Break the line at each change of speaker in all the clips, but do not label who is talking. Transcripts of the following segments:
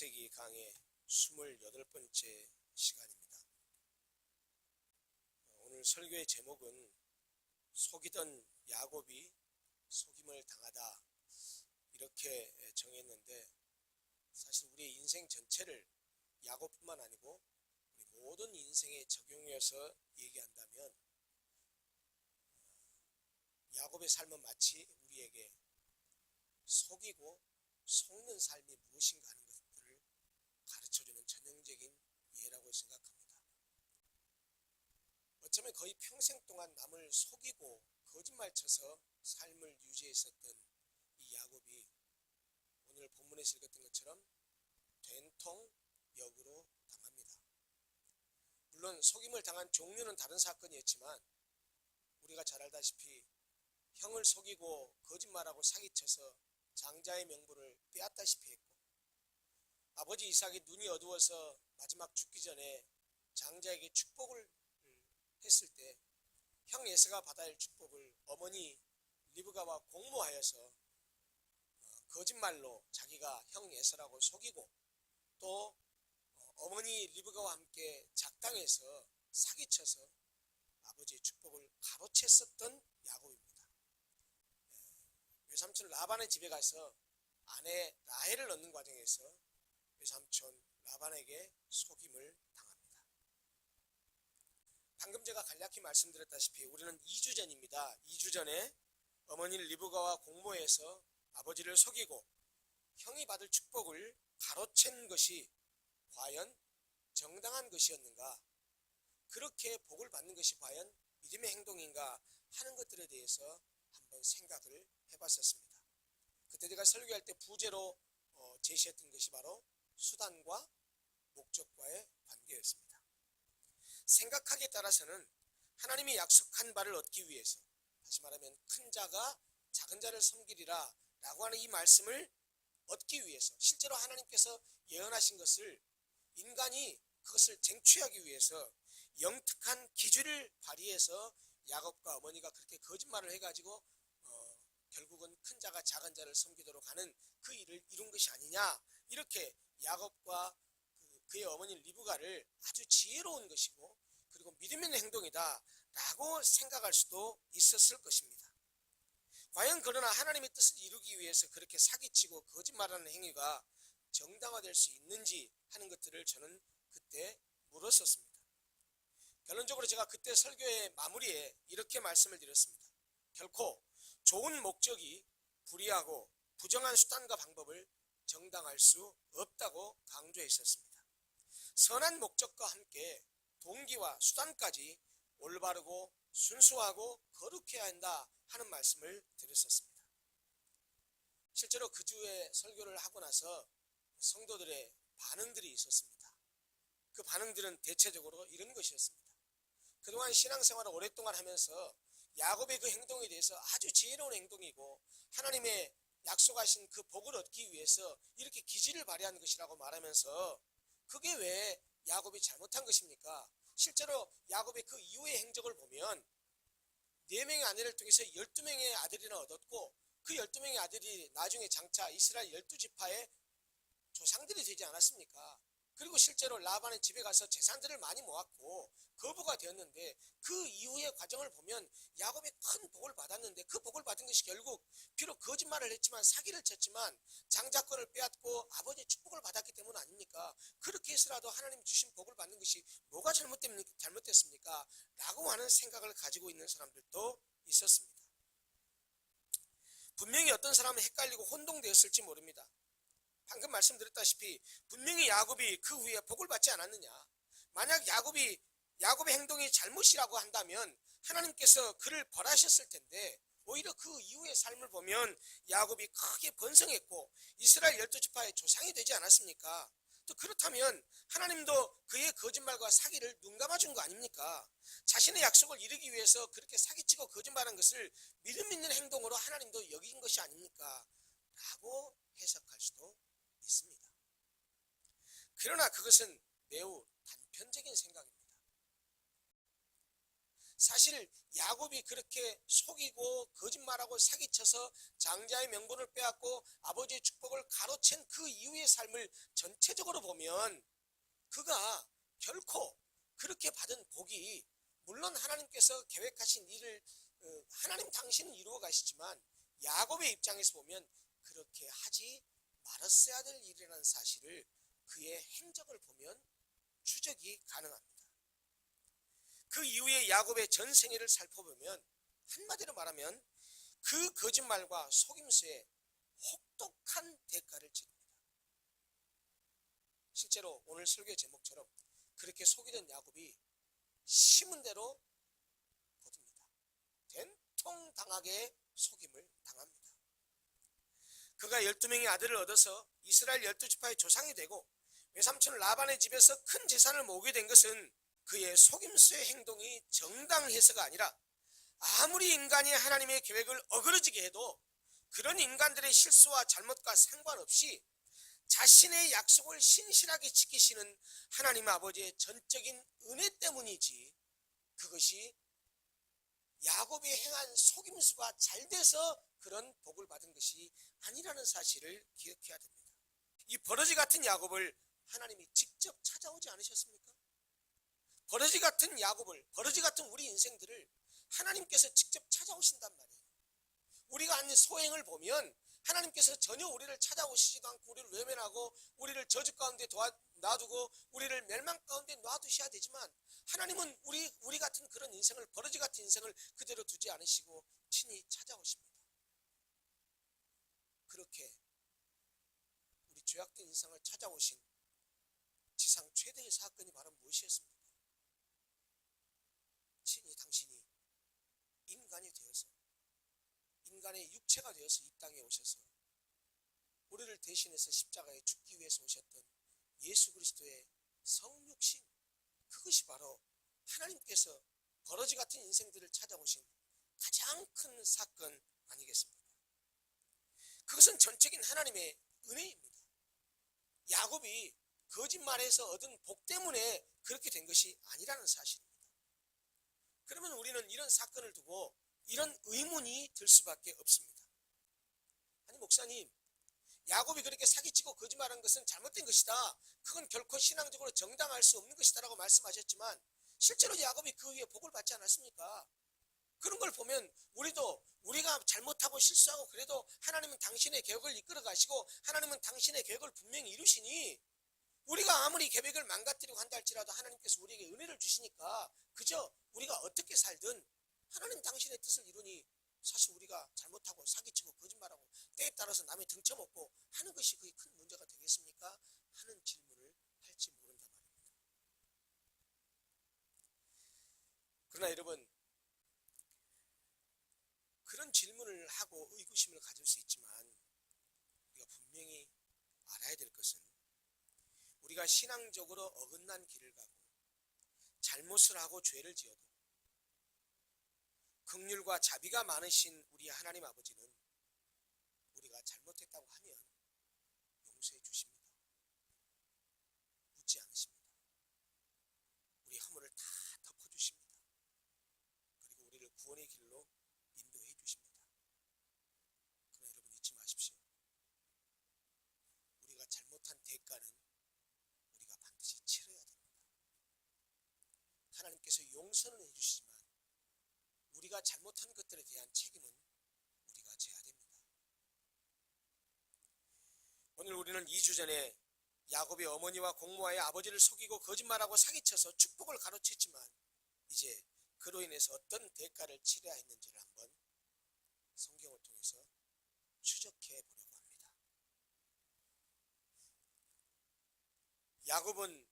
창세기 강의 28번째 시간입니다. 오늘 설교의 제목은 속이던 야곱이 속임을 당하다 이렇게 정했는데, 사실 우리의 인생 전체를 야곱뿐만 아니고 우리 모든 인생에 적용해서 얘기한다면 야곱의 삶은 마치 우리에게 속이고 속는 삶이 무엇인가 하는 것들을 가르쳐주는 전형적인 예라고 생각합니다. 어쩌면 거의 평생 동안 남을 속이고 거짓말쳐서 삶을 유지했었던 이 야곱이 오늘 본문에서 읽었던 것처럼 된통 역으로 당합니다. 물론 속임을 당한 종류는 다른 사건이었지만 우리가 잘 알다시피 형을 속이고 거짓말하고 사기쳐서 장자의 명분을 빼앗다시피 했고, 아버지 이삭이 눈이 어두워서 마지막 죽기 전에 장자에게 축복을 했을 때 형 에서가 받아야 할 축복을 어머니 리브가와 공모하여서 거짓말로 자기가 형 에서라고 속이고, 또 어머니 리브가와 함께 작당해서 사기쳐서 아버지의 축복을 가로챘었던 야곱입니다. 외삼촌 라반의 집에 가서 아내 라헬을 얻는 과정에서 외삼촌 라반에게 속임을 당합니다. 방금 제가 간략히 말씀드렸다시피 우리는 2주 전입니다. 2주 전에 어머니 리브가와 공모해서 아버지를 속이고 형이 받을 축복을 가로챈 것이 과연 정당한 것이었는가, 그렇게 복을 받는 것이 과연 믿음의 행동인가 하는 것들에 대해서 한번 생각을 해봤었습니다. 그때 제가 설교할 때 부제로 제시했던 것이 바로 수단과 목적과의 관계였습니다. 생각하기에 따라서는 하나님이 약속한 바를 얻기 위해서, 다시 말하면 큰 자가 작은 자를 섬기리라 라고 하는 이 말씀을 얻기 위해서, 실제로 하나님께서 예언하신 것을 인간이 그것을 쟁취하기 위해서 영특한 기준을 발휘해서 야곱과 어머니가 그렇게 거짓말을 해가지고 결국은 큰 자가 작은 자를 섬기도록 하는 그 일을 이룬 것이 아니냐, 이렇게 야곱과 그의 어머니 리브가를 아주 지혜로운 것이고 그리고 믿음 있는 행동이다 라고 생각할 수도 있었을 것입니다. 과연 그러나 하나님의 뜻을 이루기 위해서 그렇게 사기치고 거짓말하는 행위가 정당화될 수 있는지 하는 것들을 저는 그때 물었었습니다. 결론적으로 제가 그때 설교의 마무리에 이렇게 말씀을 드렸습니다. 결코 좋은 목적이 불의하고 부정한 수단과 방법을 정당할 수 없다고 강조했었습니다. 선한 목적과 함께 동기와 수단까지 올바르고 순수하고 거룩해야 한다 하는 말씀을 드렸었습니다. 실제로 그 주에 설교를 하고 나서 성도들의 반응들이 있었습니다. 그 반응들은 대체적으로 이런 것이었습니다. 그동안 신앙생활을 오랫동안 하면서 야곱의 그 행동에 대해서 아주 지혜로운 행동이고 하나님의 약속하신 그 복을 얻기 위해서 이렇게 기질을 발휘한 것이라고 말하면서, 그게 왜 야곱이 잘못한 것입니까? 실제로 야곱의 그 이후의 행적을 보면 4명의 아내를 통해서 12명의 아들이나 얻었고, 그 12명의 아들이 나중에 장차 이스라엘 12지파의 조상들이 되지 않았습니까? 그리고 실제로 라반의 집에 가서 재산들을 많이 모았고 거부가 되었는데, 그 이후의 과정을 보면 야곱이 큰 복을 받았는데, 그 복을 받은 것이 결국 비록 거짓말을 했지만 사기를 쳤지만 장자권을 빼앗고 아버지의 축복을 받았기 때문 아닙니까? 그렇게 해서라도 하나님 주신 복을 받는 것이 뭐가 잘못됐습니까? 라고 하는 생각을 가지고 있는 사람들도 있었습니다. 분명히 어떤 사람은 헷갈리고 혼동되었을지 모릅니다. 방금 말씀드렸다시피 분명히 야곱이 그 후에 복을 받지 않았느냐? 만약 야곱의 행동이 잘못이라고 한다면 하나님께서 그를 벌하셨을 텐데, 오히려 그 이후의 삶을 보면 야곱이 크게 번성했고 이스라엘 12지파의 조상이 되지 않았습니까? 또 그렇다면 하나님도 그의 거짓말과 사기를 눈감아준 거 아닙니까? 자신의 약속을 이루기 위해서 그렇게 사기치고 거짓말한 것을 믿음 있는 행동으로 하나님도 여긴 것이 아닙니까? 라고 해석할 수도 있습니다. 그러나 그것은 매우 단편적인 생각입니다. 사실 야곱이 그렇게 속이고 거짓말하고 사기쳐서 장자의 명분을 빼앗고 아버지의 축복을 가로챈 그 이후의 삶을 전체적으로 보면 그가 결코 그렇게 받은 복이, 물론 하나님께서 계획하신 일을 하나님 당신은 이루어 가시지만 야곱의 입장에서 보면 그렇게 하지 말았어야 될 일이라는 사실을 그의 행적을 보면 추적이 가능합니다. 그 이후에 야곱의 전 생애를 살펴보면 한마디로 말하면 그 거짓말과 속임수에 혹독한 대가를 치릅니다. 실제로 오늘 설교의 제목처럼 그렇게 속이던 야곱이 심은 대로 거둡니다. 된통당하게 속임을 당합니다. 그가 12명의 아들을 얻어서 이스라엘 12지파의 조상이 되고 외삼촌 라반의 집에서 큰 재산을 모으게 된 것은 그의 속임수의 행동이 정당해서가 아니라 아무리 인간이 하나님의 계획을 어그러지게 해도 그런 인간들의 실수와 잘못과 상관없이 자신의 약속을 신실하게 지키시는 하나님 아버지의 전적인 은혜 때문이지, 그것이 야곱이 행한 속임수가 잘 돼서 그런 복을 받은 것이 아니라는 사실을 기억해야 됩니다. 이 버러지 같은 야곱을 하나님이 직접 찾아오지 않으셨습니까? 버러지 같은 야곱을, 버러지 같은 우리 인생들을 하나님께서 직접 찾아오신단 말이에요. 우리가 하는 소행을 보면 하나님께서 전혀 우리를 찾아오시지도 않고 우리를 외면하고 우리를 저주 가운데 놔두고 우리를 멸망 가운데 놔두셔야 되지만, 하나님은 우리 같은 그런 인생을, 버러지 같은 인생을 그대로 두지 않으시고 친히 찾아오십니다. 그렇게 우리 죄악된 인생을 찾아오신 지상 최대의 사건이 바로 무엇이었습니까? 친히 당신이 인간이 되어서, 인간의 육체가 되어서 이 땅에 오셔서 우리를 대신해서 십자가에 죽기 위해서 오셨던 예수 그리스도의 성육신, 그것이 바로 하나님께서 버러지 같은 인생들을 찾아오신 가장 큰 사건 아니겠습니까? 그것은 전적인 하나님의 은혜입니다. 야곱이 거짓말해서 얻은 복 때문에 그렇게 된 것이 아니라는 사실입니다. 그러면 우리는 이런 사건을 두고 이런 의문이 들 수밖에 없습니다. 아니 목사님, 야곱이 그렇게 사기치고 거짓말한 것은 잘못된 것이다, 그건 결코 신앙적으로 정당할 수 없는 것이다 라고 말씀하셨지만 실제로 야곱이 그 위에 복을 받지 않았습니까? 그런 걸 보면 우리가 잘못하고 실수하고 그래도 하나님은 당신의 계획을 이끌어 가시고 하나님은 당신의 계획을 분명히 이루시니, 우리가 아무리 계획을 망가뜨리고 한다 할지라도 하나님께서 우리에게 은혜를 주시니까 그저 우리가 어떻게 살든 하나님 당신의 뜻을 이루니, 사실 우리가 잘못하고 사기치고 거짓말하고 때에 따라서 남의 등쳐먹고 하는 것이 그게 큰 문제가 되겠습니까? 하는 질문을 할지 모른단 말입니다. 그러나 여러분, 그런 질문을 하고 의구심을 가질 수 있지만 우리가 분명히 알아야 될 것은, 우리가 신앙적으로 어긋난 길을 가고 잘못을 하고 죄를 지어도 긍휼과 자비가 많으신 우리 하나님 아버지는 우리가 잘못했다고 하면 용서해 주십니다. 묻지 않으십니다. 우리 허물을 다 덮어주십니다. 그리고 우리를 구원의 길로 인도해 주십니다. 그러나 여러분 잊지 마십시오. 우리가 잘못한 대가는 우리가 반드시 치러야 됩니다. 하나님께서 용서는 해주시지만 우리가 잘못한 것들에 대한 책임은 우리가 져야 됩니다. 오늘 우리는 2주 전에 야곱의 어머니와 공모하여 아버지를 속이고 거짓말하고 사기쳐서 축복을 가로챘지만 이제 그로 인해서 어떤 대가를 치러야 했는지를 한번 성경을 통해서 추적해 보려고 합니다. 야곱은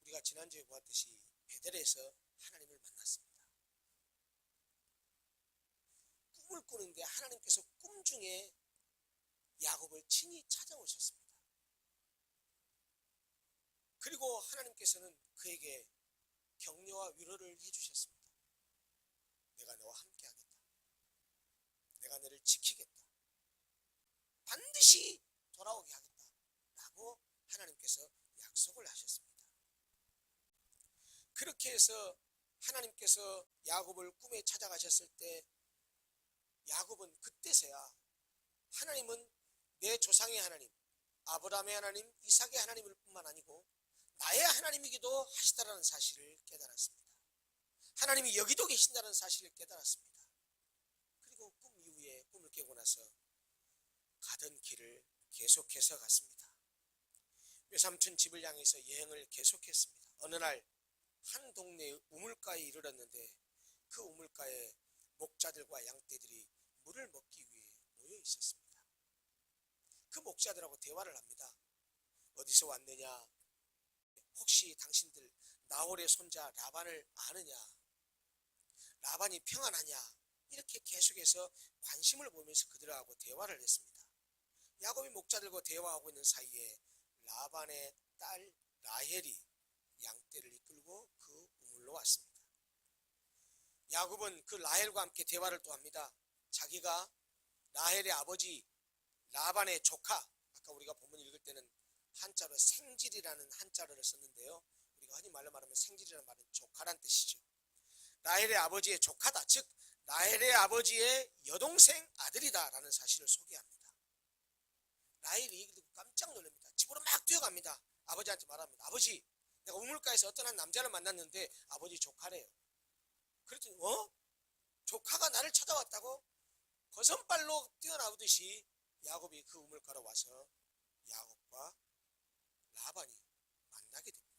우리가 지난주에 보았듯이 베델에서 하나님을 만났습니다. 꿈을 꾸는데 하나님께서 꿈 중에 야곱을 친히 찾아오셨습니다. 그리고 하나님께서는 그에게 격려와 위로를 해주셨습니다. 내가 너와 함께 하겠다. 내가 너를 지키겠다. 반드시 돌아오게 하겠다 라고 하나님께서 약속을 하셨습니다. 그렇게 해서 하나님께서 야곱을 꿈에 찾아가셨을 때 야곱은 그때서야 하나님은 내 조상의 하나님, 아브라함의 하나님, 이삭의 하나님일 뿐만 아니고 나의 하나님이기도 하시다라는 사실을 깨달았습니다. 하나님이 여기도 계신다는 사실을 깨달았습니다. 그리고 꿈 이후에 꿈을 깨고 나서 가던 길을 계속해서 갔습니다. 외삼촌 집을 향해서 여행을 계속했습니다. 어느 날 한 동네 우물가에 이르렀는데 그 우물가에 목자들과 양떼들이 물을 먹기 위해 모여 있었습니다. 그 목자들하고 대화를 합니다. 어디서 왔느냐? 혹시 당신들 나홀의 손자 라반을 아느냐? 라반이 평안하냐? 이렇게 계속해서 관심을 보이면서 그들하고 대화를 했습니다. 야곱이 목자들과 대화하고 있는 사이에 라반의 딸 라헬이 양떼를 이끌고 그 우물로 왔습니다. 야곱은 그 라헬과 함께 대화를 또 합니다. 자기가 라헬의 아버지 라반의 조카, 아까 우리가 본문 읽을 때는 한자로 생질이라는 한자를 썼는데요. 우리가 흔히 말로 말하면 생질이라는 말은 조카란 뜻이죠. 라헬의 아버지의 조카다, 즉 라헬의 아버지의 여동생 아들이다라는 사실을 소개합니다. 라헬이 얘기를 듣고 깜짝 놀랍니다. 집으로 막 뛰어갑니다. 아버지한테 말합니다. 아버지, 내가 우물가에서 어떤 한 남자를 만났는데 아버지 조카래요. 그랬더니 조카가 나를 찾아왔다고? 거선발로 뛰어나오듯이 야곱이 그 우물가로 와서 야곱과 라반이 만나게 됩니다.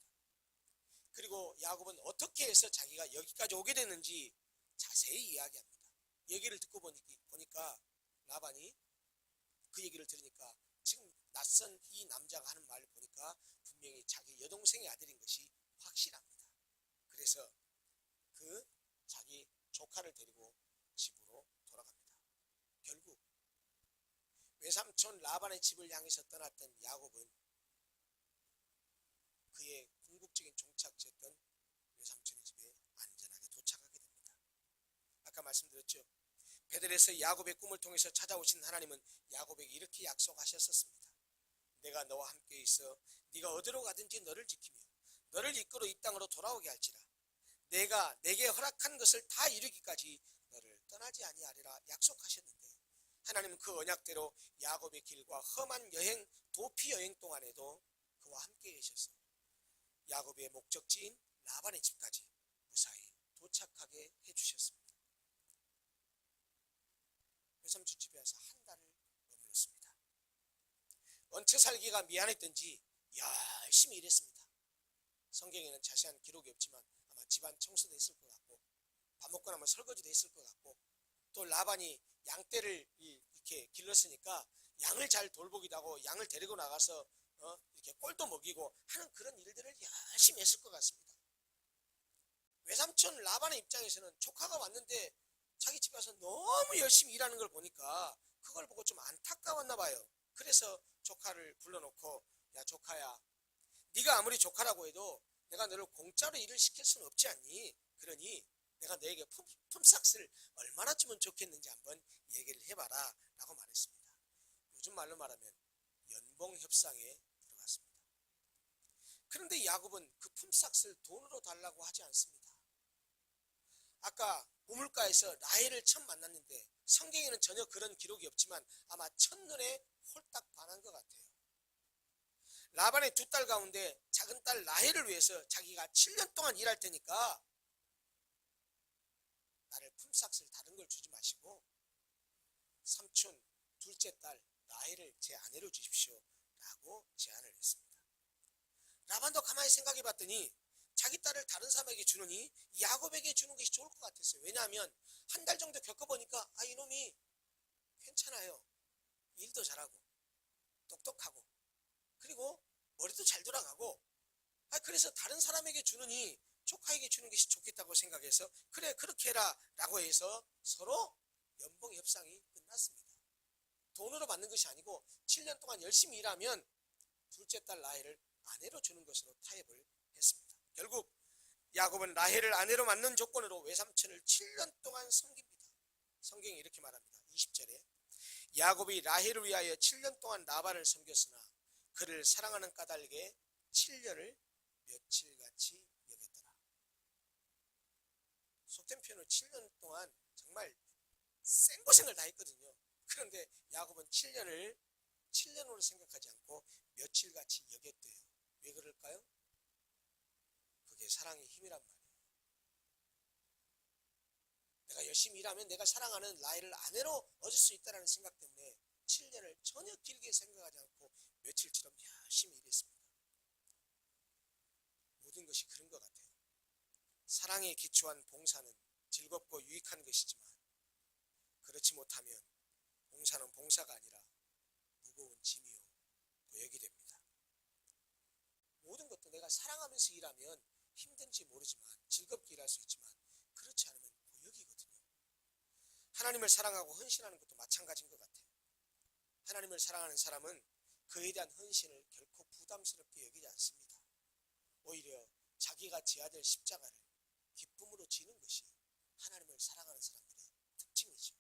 그리고 야곱은 어떻게 해서 자기가 여기까지 오게 됐는지 자세히 이야기합니다. 얘기를 듣고 보니까 라반이 그 얘기를 들으니까 지금 낯선 이 남자가 하는 말을 보니까 분명히 자기 여동생의 아들인 것이 확실합니다. 그래서 그 자기 조카를 데리고 집으로 돌아갑니다. 결국 외삼촌 라반의 집을 향해서 떠났던 야곱은 그의 궁극적인 종착지였던 외삼촌의 집에 안전하게 도착하게 됩니다. 아까 말씀드렸죠. 베들에서 야곱의 꿈을 통해서 찾아오신 하나님은 야곱에게 이렇게 약속하셨었습니다. 내가 너와 함께 있어 네가 어디로 가든지 너를 지키며 너를 이끌어 이 땅으로 돌아오게 할지라. 내가 내게 허락한 것을 다 이루기까지 너를 떠나지 아니하리라 약속하셨는데 하나님은 그 언약대로 야곱의 길과 험한 여행, 도피 여행 동안에도 그와 함께 계셔서 야곱의 목적지인 라반의 집까지 무사히 도착하게 해주셨습니다. 외삼촌 집에 와서 한 달을 머물렀습니다. 얹혀 살기가 미안했던지 열심히 일했습니다. 성경에는 자세한 기록이 없지만 아마 집안 청소도 했을 것 같고 밥 먹고 나면 설거지도 했을 것 같고 또 라반이 양떼를 이렇게 길렀으니까 양을 잘 돌보기도 하고 양을 데리고 나가서 이렇게 꼴도 먹이고 하는 그런 일들을 열심히 했을 것 같습니다. 외삼촌 라반의 입장에서는 조카가 왔는데 자기 집에 와서 너무 열심히 일하는 걸 보니까 그걸 보고 좀 안타까웠나 봐요. 그래서 조카를 불러놓고 야 조카야, 네가 아무리 조카라고 해도 내가 너를 공짜로 일을 시킬 수는 없지 않니? 그러니 내가 너에게 품삯을 얼마나 주면 좋겠는지 한번 얘기를 해봐라 라고 말했습니다. 요즘 말로 말하면 연봉 협상에 들어갔습니다. 그런데 야곱은 그 품삯을 돈으로 달라고 하지 않습니다. 아까 우물가에서 라헬을 처음 만났는데 성경에는 전혀 그런 기록이 없지만 아마 첫눈에 홀딱 반한 것 같아요. 라반의 두 딸 가운데 작은 딸 라헬을 위해서 자기가 7년 동안 일할 테니까 나를 품삯을 다른 걸 주지 마시고 삼촌 둘째 딸 라헬을 제 아내로 주십시오 라고 제안을 했습니다. 라반도 가만히 생각해 봤더니 자기 딸을 다른 사람에게 주느니 야곱에게 주는 것이 좋을 것 같았어요. 왜냐하면 한 달 정도 겪어보니까 이놈이 괜찮아요. 일도 잘하고 똑똑하고 그리고 머리도 잘 돌아가고 그래서 다른 사람에게 주느니 조카에게 주는 것이 좋겠다고 생각해서 그래 그렇게 해라 라고 해서 서로 연봉 협상이 끝났습니다. 돈으로 받는 것이 아니고 7년 동안 열심히 일하면 둘째 딸 라헬을 아내로 주는 것으로 타협을 했습니다. 결국 야곱은 라헬을 아내로 맞는 조건으로 외삼촌을 7년 동안 섬깁니다. 성경이 이렇게 말합니다. 20절에 야곱이 라헬을 위하여 7년 동안 라반을 섬겼으나 그를 사랑하는 까닭에 7년을 며칠같이 여겼더라. 속된 표현으로 7년 동안 정말 생고생을 다 했거든요. 그런데 야곱은 7년으로 생각하지 않고 며칠같이 여겼대요. 왜 그럴까요? 그게 사랑의 힘이란 말이에요. 내가 열심히 일하면 내가 사랑하는 라헬을 아내로 얻을 수 있다는 생각 때문에 7년을 전혀 길게 생각하지 않고 며칠처럼 열심히 일했습니다. 모든 것이 그런 것 같아요. 사랑에 기초한 봉사는 즐겁고 유익한 것이지만 그렇지 못하면 봉사는 봉사가 아니라 무거운 짐이요 고역이 됩니다. 모든 것도 내가 사랑하면서 일하면 힘든지 모르지만 즐겁게 일할 수 있지만 그렇지 않으면 고역이거든요. 하나님을 사랑하고 헌신하는 것도 마찬가지인 것 같아요. 하나님을 사랑하는 사람은 그에 대한 헌신을 결코 부담스럽게 여기지 않습니다. 오히려 자기가 져야 될 십자가를 기쁨으로 지는 것이 하나님을 사랑하는 사람들의 특징이죠.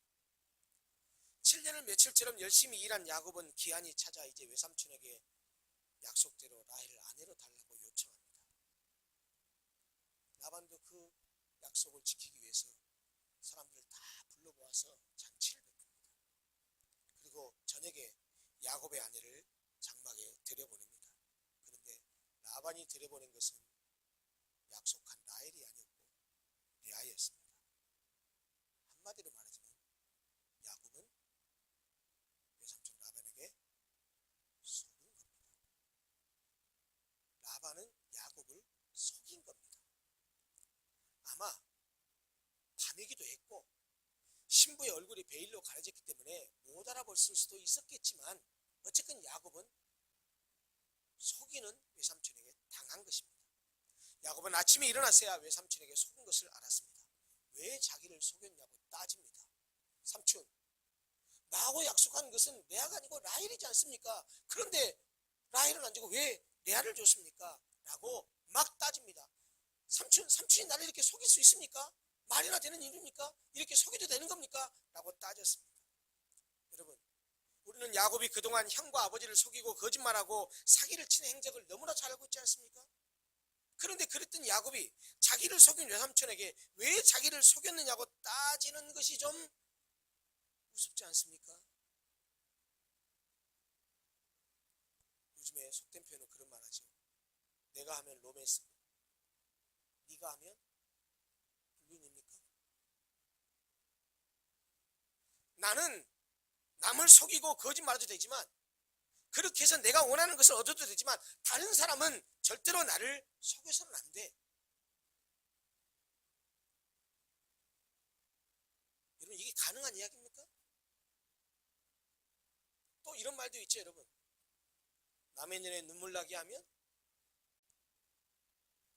7년을 며칠처럼 열심히 일한 야곱은 기한이 찾아 이제 외삼촌에게 약속대로 라헬을 아내로 달라고 요청합니다. 라반도 그 약속을 지키기 위해서 사람들을 다 불러모아서 잔치를 베풉니다. 그리고 저녁에 야곱의 아내를 장막에 들여보냅니다. 그런데 라반이 들여보낸 것은 약속한 라헬이 아니었고 레아였습니다. 한마디로 말하자면 야곱은 외삼촌 라반에게 속은 겁니다. 라반은 야곱을 속인 겁니다. 아마 밤이기도 했고 신부의 얼굴이 베일로 가려졌기 때문에 못 알아봤을 수도 있었겠지만 어쨌든 야곱은 속이는 외삼촌에게 당한 것입니다. 야곱은 아침에 일어나서야 외삼촌에게 속은 것을 알았습니다. 왜 자기를 속였냐고 따집니다. 삼촌, 나하고 약속한 것은 레아가 아니고 라헬이지 않습니까? 그런데 라헬은 안 주고 왜 레아를 줬습니까? 라고 막 따집니다. 삼촌이 나를 이렇게 속일 수 있습니까? 말이나 되는 일입니까? 이렇게 속여도 되는 겁니까? 라고 따졌습니다. 여러분, 우리는 야곱이 그동안 형과 아버지를 속이고 거짓말하고 사기를 치는 행적을 너무나 잘 알고 있지 않습니까? 그런데 그랬던 야곱이 자기를 속인 외삼촌에게 왜 자기를 속였느냐고 따지는 것이 좀 무섭지 않습니까? 요즘에 속된 표현은 그런 말 하죠. 내가 하면 로맨스고 네가 하면 불륜입니까? 나는 남을 속이고 거짓말해도 되지만 그렇게 해서 내가 원하는 것을 얻어도 되지만 다른 사람은 절대로 나를 속여서는 안 돼. 여러분, 이게 가능한 이야기입니까? 또 이런 말도 있죠, 여러분. 남의 눈에 눈물 나게 하면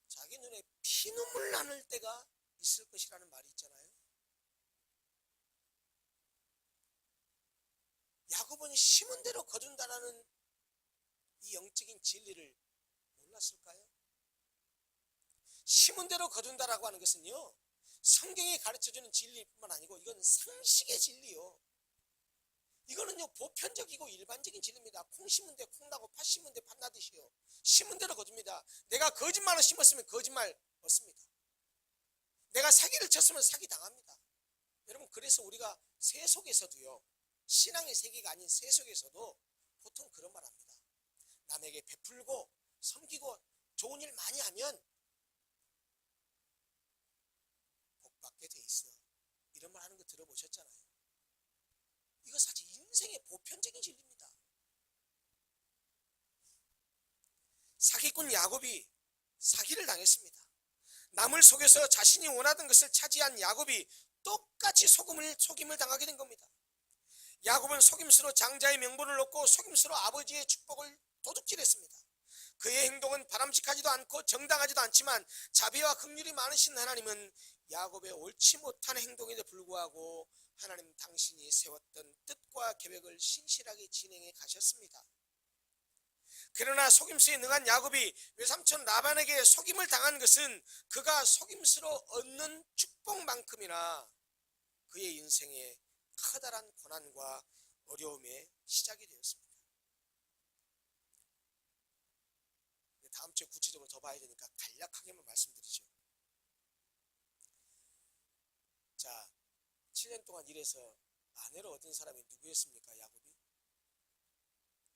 자기 눈에 피눈물 나는 때가 있을 것이라는 말이 있잖아요. 야곱은 심은 대로 거둔다라는 이 영적인 진리를 몰랐을까요? 심은 대로 거둔다라고 하는 것은요, 성경이 가르쳐주는 진리뿐만 아니고 이건 상식의 진리요. 이거는요 보편적이고 일반적인 진리입니다. 콩 심은 데 콩 나고 팥 심은 데 팥 나듯이요. 심은 대로 거둡니다. 내가 거짓말을 심었으면 거짓말 얻습니다. 내가 사기를 쳤으면 사기 당합니다. 여러분, 그래서 우리가 세속에서도요, 신앙의 세계가 아닌 세속에서도 보통 그런 말 합니다. 남에게 베풀고 섬기고 좋은 일 많이 하면 복 받게 돼 있어. 이런 말 하는 거 들어보셨잖아요. 이거 사실 인생의 보편적인 진리입니다. 사기꾼 야곱이 사기를 당했습니다. 남을 속여서 자신이 원하던 것을 차지한 야곱이 똑같이 속임을 당하게 된 겁니다. 야곱은 속임수로 장자의 명분을 얻고 속임수로 아버지의 축복을 도둑질했습니다. 그의 행동은 바람직하지도 않고 정당하지도 않지만 자비와 긍휼이 많으신 하나님은 야곱의 옳지 못한 행동에도 불구하고 하나님 당신이 세웠던 뜻과 계획을 신실하게 진행해 가셨습니다. 그러나 속임수에 능한 야곱이 외삼촌 라반에게 속임을 당한 것은 그가 속임수로 얻는 축복만큼이나 그의 인생에 커다란 고난과 어려움의 시작이 되었습니다. 다음 주에 구체적으로 더 봐야 되니까 간략하게만 말씀드리죠. 7년 동안 일해서 아내를 얻은 사람이 누구였습니까? 야곱이?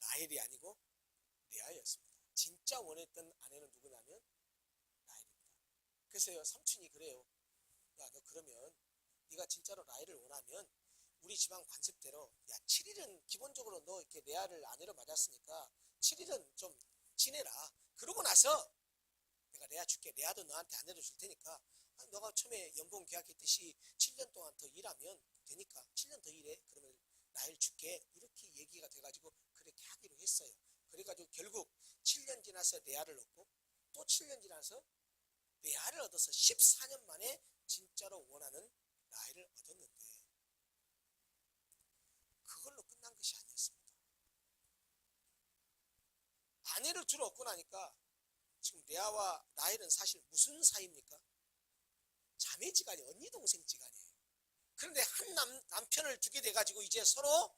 라헬이 아니고 레아였습니다. 진짜 원했던 아내는 누구냐면 라헬입니다. 그래서요, 삼촌이 그래요. 야, 너 그러면 네가 진짜로 라헬을 원하면 우리 집안 관습대로, 야, 7일은 기본적으로 너 이렇게 레아를 아내로 맞았으니까 7일은 좀 지내라. 그러고 나서 내가 레아 줄게. 레아도 너한테 아내로 줄 테니까, 너가 처음에 연봉 계약했듯이 7년 동안 더 일하면 되니까 7년 더 일해. 그러면 라헬 줄게. 이렇게 얘기가 돼가지고 그렇게 하기로 했어요. 그래가지고 결국 7년 지나서 레아를 얻고, 또 7년 지나서 레아를 얻어서 14년 만에 진짜로 원하는 라헬을 얻었는데, 그걸로 끝난 것이 아니었습니다. 아내를 둘 얻고 나니까 지금 레아와 라헬은 사실 무슨 사이입니까? 자매지간이, 언니 동생지간이에요. 그런데 한 남편을 두게 돼가지고 이제 서로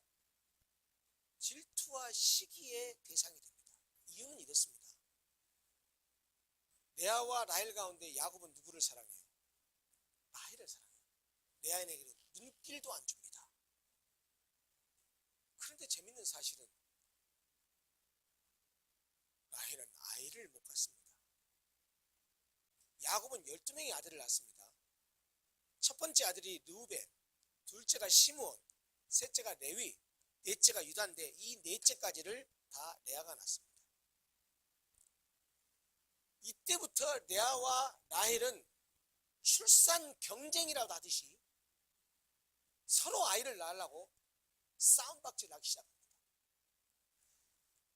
질투와 시기의 대상이 됩니다. 이유는 이렇습니다. 레아와 라헬 가운데 야곱은 누구를 사랑해요? 라헬을 사랑해요. 레아에게는 눈길도 안 줍니다. 그런데 재밌는 사실은 라헬은 아이를 못 갖습니다. 야곱은 12명의 아들을 낳습니다. 첫 번째 아들이 르우벤, 둘째가 시므온, 셋째가 레위, 넷째가 유다인데 이 넷째까지를 다 레아가 낳습니다. 이때부터 레아와 라헬은 출산 경쟁이라도 하듯이 서로 아이를 낳으려고 싸움박질을 하기 시작합니다.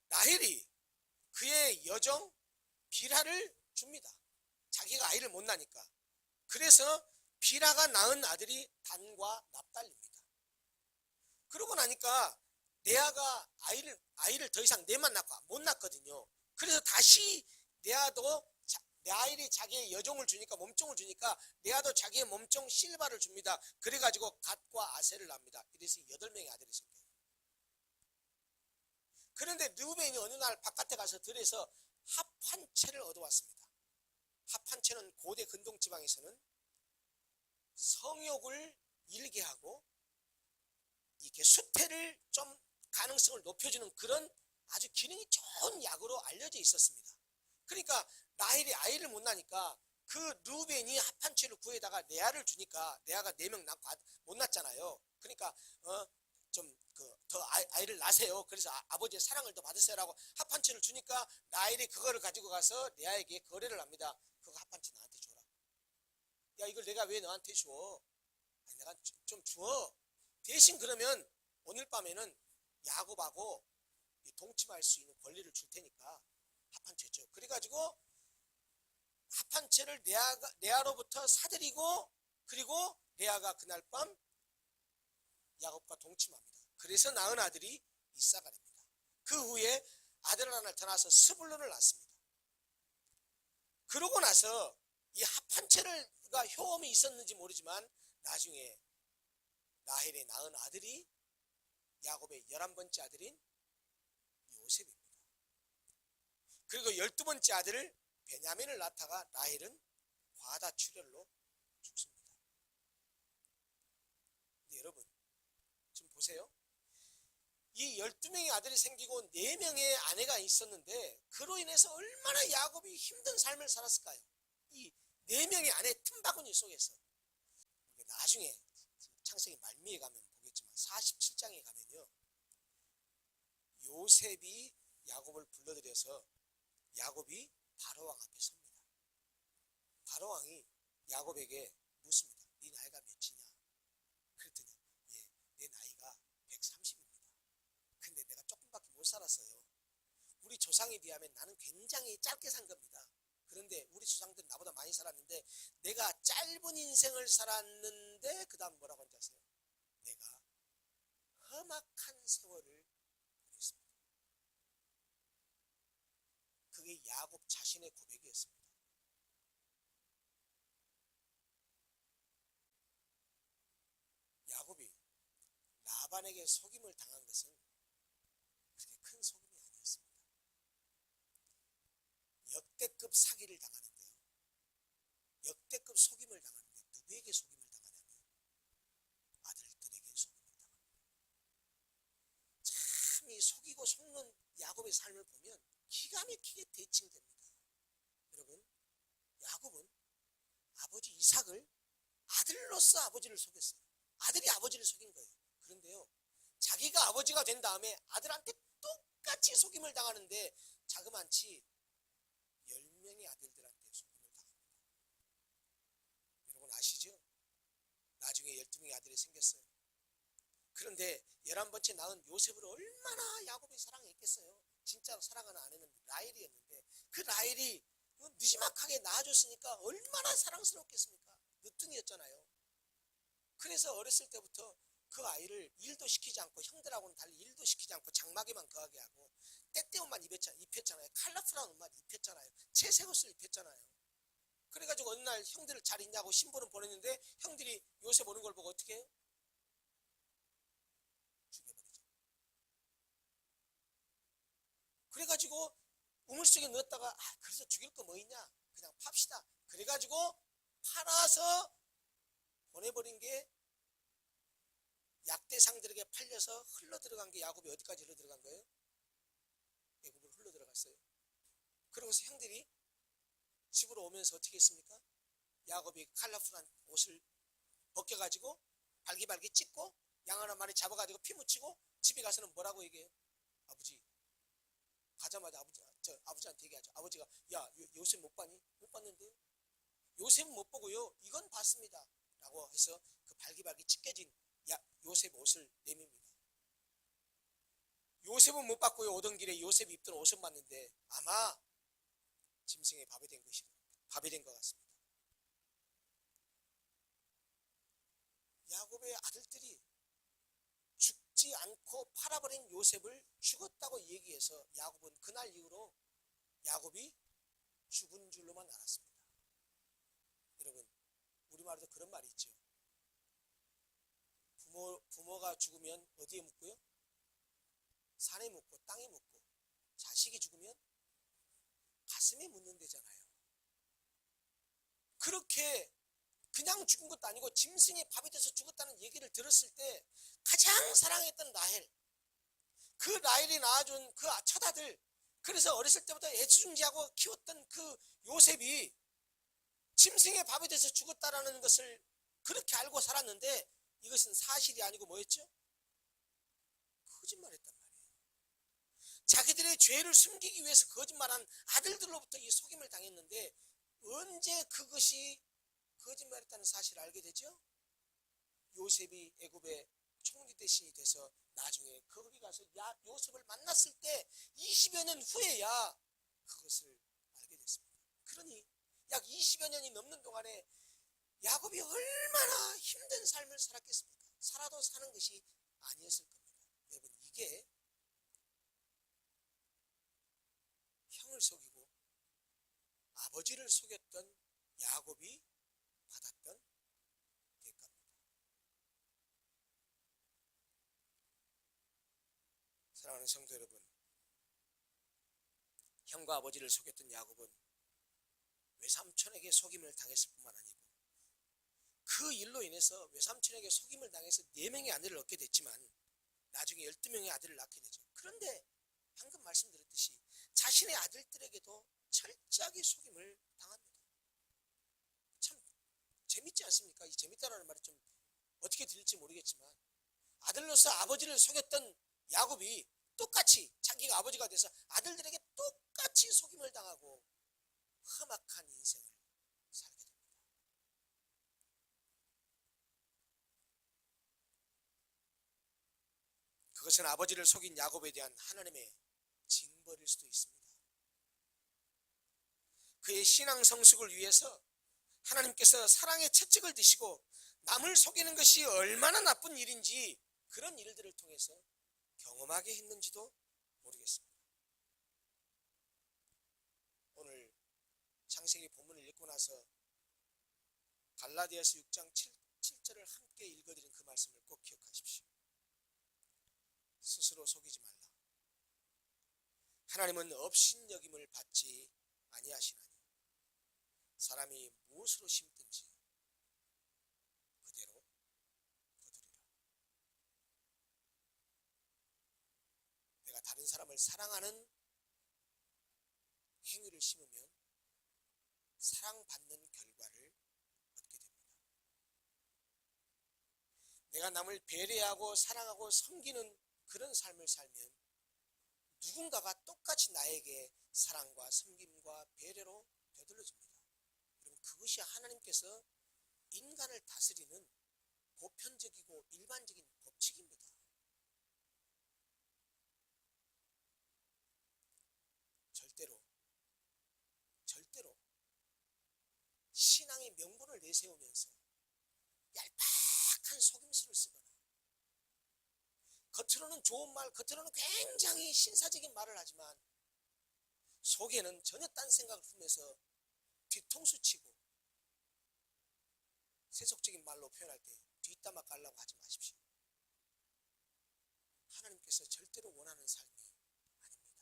라헬이 그의 여정 빌하를 줍니다. 자기가 아이를 못 낳으니까. 그래서 빌하가 낳은 아들이 단과 납달리입니다. 그러고 나니까 레아가 아이를 더 이상 넷만 낳고 못 낳거든요. 그래서 다시 레아도 라헬이 자기의 여종을 주니까, 몸종을 주니까 레아도 자기의 몸종 실바를 줍니다. 그래가지고 갓과 아셀을 낳습니다. 이래서 8명의 아들이 생겨요. 그런데 르우벤이 어느 날 바깥에 가서 들에서 합 한 채를 얻어왔습니다. 합 한 채는 고대 근동 지방에서는 성욕을 일게 하고 이렇게 수태를 좀 가능성을 높여주는 그런 아주 기능이 좋은 약으로 알려져 있었습니다. 그러니까 라헬이 아이를 못 낳으니까 그 르우벤이 합 한 채를 구해다가 레아를 주니까, 레아가 4명 낳고 못 낳잖아요. 그러니까 좀 더 아이를 낳으세요. 그래서 아버지의 사랑을 더 받으세요라고 합 한 채를 주니까 라헬이 그거를 가지고 가서 레아에게 거래를 합니다. 그거 합 한 채 나한테 줘라. 야, 이걸 내가 왜 너한테 줘? 아니, 내가 좀 줘. 대신 그러면 오늘 밤에는 야곱하고 동침할 수 있는 권리를 줄 테니까 합 한 채 줘. 그래가지고 합 한 채를 레아로부터 사들이고, 그리고 레아가 그날 밤 야곱과 동침합니다. 그래서 낳은 아들이 이사가 됩니다. 그 후에 아들 하나를 더 낳아서 스불론을 낳습니다. 그러고 나서 이 합 한 채가 효험이 있었는지 모르지만 나중에 라헬이 낳은 아들이 야곱의 11번째 아들인 요셉입니다. 그리고 12번째 아들을 베냐민을 낳다가 라헬은 과다출혈로 죽습니다. 근데 여러분, 지금 보세요. 이 12명의 아들이 생기고 4명의 아내가 있었는데 그로 인해서 얼마나 야곱이 힘든 삶을 살았을까요? 이 4명의 아내 틈바구니 속에서. 나중에 창세기 말미에 가면 보겠지만 47장에 가면요, 요셉이 야곱을 불러들여서 야곱이 바로왕 앞에 섭니다. 바로왕이 야곱에게 묻습니다. 네 나이가 몇이냐? 그랬더니 내 나이가 130입니다. 근데 내가 조금밖에 못 살았어요. 우리 조상에 비하면 나는 굉장히 짧게 산 겁니다. 그런데 우리 조상들은 나보다 많이 살았는데 내가 짧은 인생을 살았는데 그 다음 뭐라고 하는지 아세요? 내가 험악한 세월을 보냈습니다. 그게 야곱 자신의 고백이었습니다. 야곱이 라반에게 속임을 당한 것은 그렇게 큰 속임이 아니었습니다. 역대급 사기를 당하는데요, 역대급 속임을 당하는데 누구에게 속임을 당하냐면 속이고 속는 야곱의 삶을 보면 기가 막히게 대칭됩니다. 여러분, 야곱은 아버지 이삭을 아들로서 아버지를 속였어요. 아들이 아버지를 속인 거예요. 그런데요, 자기가 아버지가 된 다음에 아들한테 똑같이 속임을 당하는데 자그만치 10명의 아들들한테 속임을 당합니다. 여러분 아시죠? 나중에 12명의 아들이 생겼어요. 그런데 11번째 낳은 요셉을 얼마나 야곱이 사랑했겠어요. 진짜로 사랑하는 아내는 라헬이었는데 그 라헬이 느지막하게 낳아줬으니까 얼마나 사랑스럽겠습니까? 늦둥이였잖아요. 그래서 어렸을 때부터 그 아이를 일도 시키지 않고 형들하고는 달리 일도 시키지 않고 장막에만 거하게 하고 때때 옷만 입혔잖아요. 컬러풀한 옷만 입혔잖아요. 채색 옷을 입혔잖아요. 그래가지고 어느 날 형들 잘 있냐고 신부는 보냈는데 형들이 요셉 오는 걸 보고 어떻게 해요? 죽여버리죠. 그래가지고 우물속에 넣었다가 그래서 죽일 거 뭐 있냐? 그냥 팝시다. 그래가지고 팔아서 보내버린 게 약대상들에게 팔려서 흘러 들어간 게 야곱이 어디까지 흘러 들어간 거예요? 애굽으로 흘러 들어갔어요. 그러고서 형들이 집으로 오면서 어떻게 했습니까? 야곱이 컬러풀한 옷을 벗겨가지고 발기발기 찢고 양 하나 많이 잡아가지고 피 묻히고 집에 가서는 뭐라고 얘기해요? 아버지, 가자마자 아버지한테 얘기하죠. 아버지가 야 요셉 못 봤니? 못 봤는데요. 요셉은 못 보고요. 이건 봤습니다. 라고 해서 그 발기발기 찢겨진 요셉 옷을 내밉니다. 요셉은 못 봤고요. 오던 길에 요셉이 입던 옷은 봤는데 아마 짐승에 밥이 된 것 같습니다. 야곱의 아들들이 죽지 않고 팔아버린 요셉을 죽었다고 얘기해서 야곱은 그날 이후로 야곱이 죽은 줄로만 알았습니다. 여러분, 우리말에도 그런 말이 있죠. 부모가 죽으면 어디에 묻고요? 산에 묻고 땅에 묻고, 자식이 죽으면 가슴에 묻는 데잖아요. 그렇게 그냥 죽은 것도 아니고 짐승의 밥이 돼서 죽었다는 얘기를 들었을 때 가장 사랑했던 라헬, 그 라헬이 낳아준 그 첫 아들, 그래서 어렸을 때부터 애지중지하고 키웠던 그 요셉이 짐승의 밥이 돼서 죽었다라는 것을 그렇게 알고 살았는데 이것은 사실이 아니고 뭐였죠? 거짓말했단 말이에요. 자기들의 죄를 숨기기 위해서 거짓말한 아들들로부터 이 속임을 당했는데 언제 그것이 거짓말했다는 사실을 알게 되죠? 요셉이 애굽의 총리 대신이 돼서 나중에 거기 가서 요셉을 만났을 때 20여 년 후에야 그것을 알게 됐습니다. 그러니 약 20여 년이 넘는 동안에 야곱이 얼마나 힘든 삶을 살았겠습니까? 살아도 사는 것이 아니었을 겁니다. 여러분, 이게 형을 속이고 아버지를 속였던 야곱이 받았던 대가입니다. 사랑하는 성도 여러분, 형과 아버지를 속였던 야곱은 외삼촌에게 속임을 당했을 뿐만 아니고 그 일로 인해서 외삼촌에게 속임을 당해서 4명의 아내를 얻게 됐지만 나중에 12명의 아들을 낳게 되죠. 그런데 방금 말씀드렸듯이 자신의 아들들에게도 철저하게 속임을 당합니다. 참 재밌지 않습니까? 이 재밌다라는 말이 좀 어떻게 들릴지 모르겠지만 아들로서 아버지를 속였던 야곱이 똑같이 자기가 아버지가 돼서 아들들에게 똑같이 속임을 당하고 험악한 인생을 살게 됩니다. 그것은 아버지를 속인 야곱에 대한 하나님의 징벌일 수도 있습니다. 그의 신앙 성숙을 위해서 하나님께서 사랑의 채찍을 드시고 남을 속이는 것이 얼마나 나쁜 일인지 그런 일들을 통해서 경험하게 했는지도 모르겠습니다. 오늘 창세기 본문을 읽고 나서 갈라디아서 6장 7절을 함께 읽어드린 그 말씀을 꼭 기억하십시오. 스스로 속이지 말라. 하나님은 업신여김을 받지 아니하시나니 사람이 무엇으로 심든지 그대로 거두리라. 내가 다른 다른 사람을 사랑하는 행위를 심으면 사랑받는 결과를 얻게 됩니다. 내가 남을 배려하고 사랑하고 섬기는 그런 삶을 살면 누군가가 똑같이 나에게 사랑과 섬김과 배려로 되돌려줍니다. 그럼 그것이 하나님께서 인간을 다스리는 보편적이고 일반적인 법칙입니다. 절대로 신앙의 명분을 내세우면서 얄팍한 속임수를 쓰거나 겉으로는 좋은 말, 겉으로는 굉장히 신사적인 말을 하지만 속에는 전혀 딴 생각을 품면서 뒤통수 치고 세속적인 말로 표현할 때 뒷담화 깔라고 하지 마십시오. 하나님께서 절대로 원하는 삶이 아닙니다.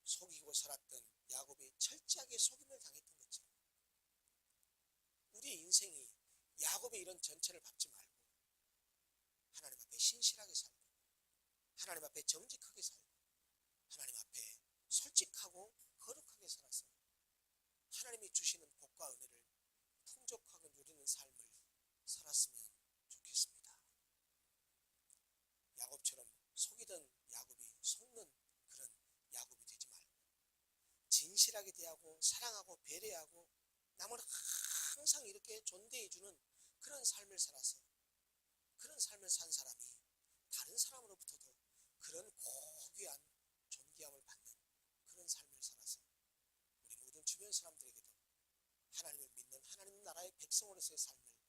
속이고 살았던 야곱이 철저하게 속임을 당했던 것처럼 우리의 인생이 야곱의 이런 전체를 밟지 말고 하나님 앞에 신실하게 살고 하나님 앞에 정직하게 살고 하나님 앞에 솔직하고 거룩하게 살아서 하나님이 주시는 복과 은혜를 풍족하게 누리는 삶을 살았으면 좋겠습니다. 야곱처럼 속이던 야곱이 속는 그런 야곱이 되지 말고 진실하게 대하고 사랑하고 배려하고 남을 항상 이렇게 존대해주는 그런 삶을 살아서 그런 삶을 산 사람이 다른 사람으로부터도 그런 고귀한 존귀함을 받는 그런 삶을 살아서 우리 모든 주변 사람들에게도 하나님을 믿는 하나님 나라의 백성으로서의 삶을